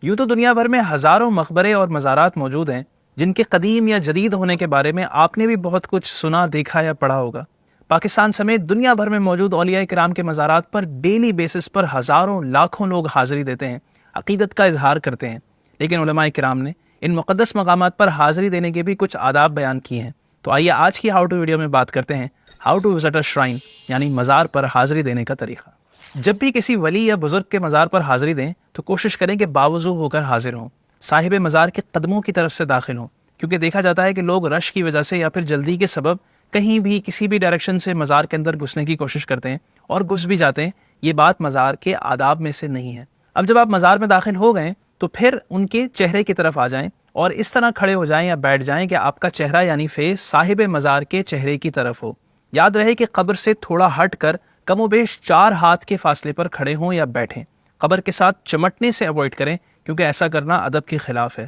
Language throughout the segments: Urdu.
یوں تو دنیا بھر میں ہزاروں مقبرے اور مزارات موجود ہیں جن کے قدیم یا جدید ہونے کے بارے میں آپ نے بھی بہت کچھ سنا، دیکھا یا پڑھا ہوگا۔ پاکستان سمیت دنیا بھر میں موجود اولیاء کرام کے مزارات پر ڈیلی بیسس پر ہزاروں لاکھوں لوگ حاضری دیتے ہیں، عقیدت کا اظہار کرتے ہیں۔ لیکن علماء کرام نے ان مقدس مقامات پر حاضری دینے کے بھی کچھ آداب بیان کیے ہیں۔ تو آئیے آج کی ہاؤ ٹو ویڈیو میں بات کرتے ہیں how to visit a shrine, یعنی مزار پر حاضری دینے کا طریقہ۔ جب بھی کسی ولی یا بزرگ کے مزار پر حاضری دیں تو کوشش کریں کہ باوضو ہو کر حاضر ہوں، صاحب مزار کے قدموں کی طرف سے داخل ہوں، کیونکہ دیکھا جاتا ہے کہ لوگ رش کی وجہ سے یا پھر جلدی کے سبب کہیں بھی کسی بھی ڈائریکشن سے مزار کے اندر گھسنے کی کوشش کرتے ہیں اور گھس بھی جاتے ہیں۔ یہ بات مزار کے آداب میں سے نہیں ہے۔ اب جب آپ مزار میں داخل ہو گئے تو پھر ان کے چہرے کی طرف آ جائیں اور اس طرح کھڑے ہو جائیں یا بیٹھ جائیں کہ آپ کا چہرہ یعنی فیس صاحب مزار کے چہرے کی طرف ہو۔ یاد رہے کہ قبر سے تھوڑا ہٹ کر کم و بیش 4 ہاتھ کے فاصلے پر کھڑے ہوں یا بیٹھیں۔ قبر کے ساتھ چمٹنے سے اوائڈ کریں کیونکہ ایسا کرنا ادب کے خلاف ہے۔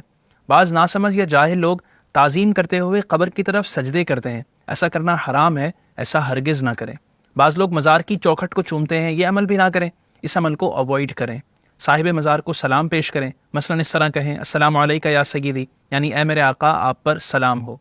بعض ناسمجھ یا جاہل لوگ تعظیم کرتے ہوئے قبر کی طرف سجدے کرتے ہیں، ایسا کرنا حرام ہے، ایسا ہرگز نہ کریں۔ بعض لوگ مزار کی چوکھٹ کو چومتے ہیں، یہ عمل بھی نہ کریں، اس عمل کو اوائڈ کریں۔ صاحب مزار کو سلام پیش کریں، مثلا اس طرح کہیں السلام علیکہ یا سیدی، یعنی اے میرے آقا آپ پر سلام ہو۔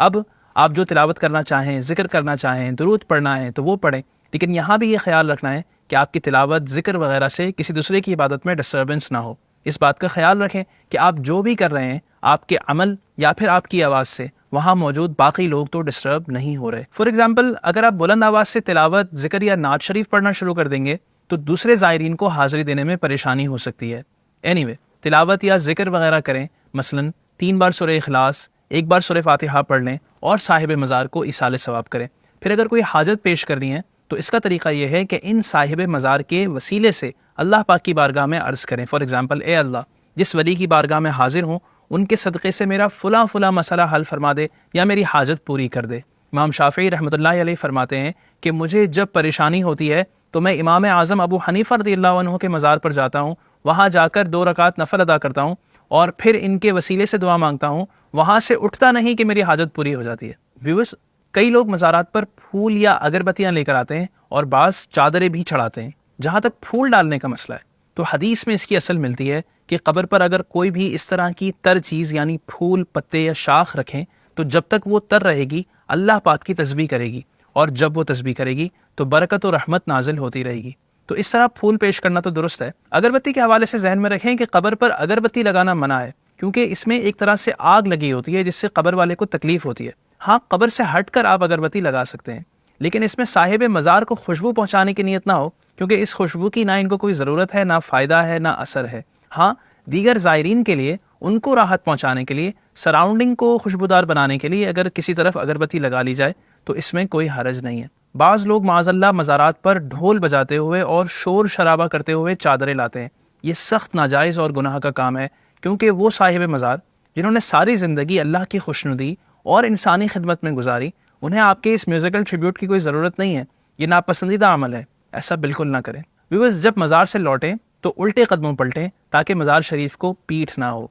اب آپ جو تلاوت کرنا چاہیں، ذکر کرنا چاہیں، درود پڑھنا ہے تو وہ پڑھیں، لیکن یہاں بھی یہ خیال رکھنا ہے کہ آپ کی تلاوت، ذکر وغیرہ سے کسی دوسرے کی عبادت میں ڈسٹربنس نہ ہو۔ اس بات کا خیال رکھیں کہ آپ جو بھی کر رہے ہیں آپ کے عمل یا پھر آپ کی آواز سے وہاں موجود باقی لوگ تو ڈسٹرب نہیں ہو رہے۔ فار ایگزامپل، اگر آپ بلند آواز سے تلاوت، ذکر یا نعت شریف پڑھنا شروع کر دیں گے تو دوسرے زائرین کو حاضری دینے میں پریشانی ہو سکتی ہے۔ اینی تلاوت یا ذکر وغیرہ کریں، مثلا 3 بار سورہ اخلاص، 1 بار سورہ فاتحہ پڑھ لیں اور صاحب مزار کو ایصال ثواب کریں۔ پھر اگر کوئی حاجت پیش کرنی ہے تو اس کا طریقہ یہ ہے کہ ان صاحب مزار کے وسیلے سے اللہ پاک کی بارگاہ میں عرض کریں۔ فار ایگزامپل، اے اللہ، جس ولی کی بارگاہ میں حاضر ہوں ان کے صدقے سے میرا فلاں فلاں مسئلہ حل فرما دے یا میری حاجت پوری کر دے۔ امام شافعی رحمۃ اللہ علیہ فرماتے ہیں کہ مجھے جب پریشانی ہوتی ہے تو میں امام اعظم ابو حنیفہ رضی اللہ عنہ کے مزار پر جاتا ہوں، وہاں جا کر 2 رکعت نفل ادا کرتا ہوں اور پھر ان کے وسیلے سے دعا مانگتا ہوں، وہاں سے اٹھتا نہیں کہ میری حاجت پوری ہو جاتی ہے۔ ویورز، کئی لوگ مزارات پر پھول یا اگربتیاں لے کر آتے ہیں اور بعض چادریں بھی چڑھاتے ہیں۔ جہاں تک پھول ڈالنے کا مسئلہ ہے تو حدیث میں اس کی اصل ملتی ہے کہ قبر پر اگر کوئی بھی اس طرح کی تر چیز یعنی پھول، پتے یا شاخ رکھیں تو جب تک وہ تر رہے گی اللہ پاک کی تسبیح کرے گی، اور جب وہ تسبیح کرے گی تو برکت و رحمت نازل ہوتی رہے گی۔ تو اس طرح پھول پیش کرنا تو درست ہے۔ اگربتی کے حوالے سے ذہن میں رکھیں کہ قبر پر اگربتی لگانا منع ہے، کیونکہ اس میں ایک طرح سے آگ لگی ہوتی ہے جس سے قبر والے کو تکلیف ہوتی ہے۔ ہاں، قبر سے ہٹ کر آپ اگربتی لگا سکتے ہیں، لیکن اس میں صاحب مزار کو خوشبو پہنچانے کی نیت نہ ہو، کیونکہ اس خوشبو کی نہ ان کو کوئی ضرورت ہے، نہ فائدہ ہے، نہ اثر ہے۔ ہاں، دیگر زائرین کے لیے ان کو راحت پہنچانے کے لیے، سراؤنڈنگ کو خوشبودار بنانے کے لیے اگر کسی طرف اگربتی لگا لی جائے تو اس میں کوئی حرج نہیں ہے۔ بعض لوگ معاذ اللہ مزارات پر ڈھول بجاتے ہوئے اور شور شرابہ کرتے ہوئے چادریں لاتے ہیں۔ یہ سخت ناجائز اور گناہ کا کام ہے، کیونکہ وہ صاحب مزار جنہوں نے ساری زندگی اللہ کی خوشنودی اور انسانی خدمت میں گزاری، انہیں آپ کے اس میوزیکل ٹریبیوٹ کی کوئی ضرورت نہیں ہے۔ یہ ناپسندیدہ عمل ہے، ایسا بالکل نہ کریں۔ ویورز، جب مزار سے لوٹیں تو الٹے قدموں پلٹیں تاکہ مزار شریف کو پیٹھ نہ ہو۔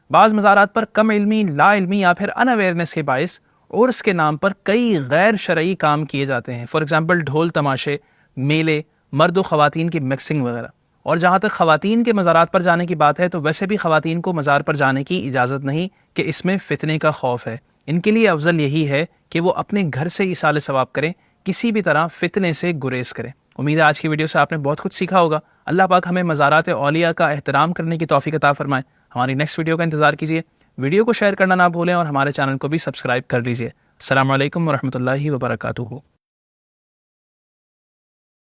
بعض مزارات پر کم علمی، لا علمی یا پھر ان اویئرنیس کے باعث عرس کے نام پر کئی غیر شرعی کام کیے جاتے ہیں۔ فار ایگزامپل، ڈھول تماشے، میلے، مرد و خواتین کی مکسنگ وغیرہ۔ اور جہاں تک خواتین کے مزارات پر جانے کی بات ہے تو ویسے بھی خواتین کو مزار پر جانے کی اجازت نہیں کہ اس میں فتنے کا خوف ہے۔ ان کے لیے افضل یہی ہے کہ وہ اپنے گھر سے ایصال ثواب کریں، کسی بھی طرح فتنے سے گریز کریں۔ امید ہے آج کی ویڈیو سے آپ نے بہت کچھ سیکھا ہوگا۔ اللہ پاک ہمیں مزارات اولیاء کا احترام کرنے کی توفیق عطا فرمائے۔ ہماری نیکسٹ ویڈیو کا انتظار کیجیے۔ ویڈیو کو شیئر کرنا نہ بھولیں اور ہمارے چینل کو بھی سبسکرائب کر لیجیے۔ السلام علیکم ورحمۃ اللہ وبرکاتہ۔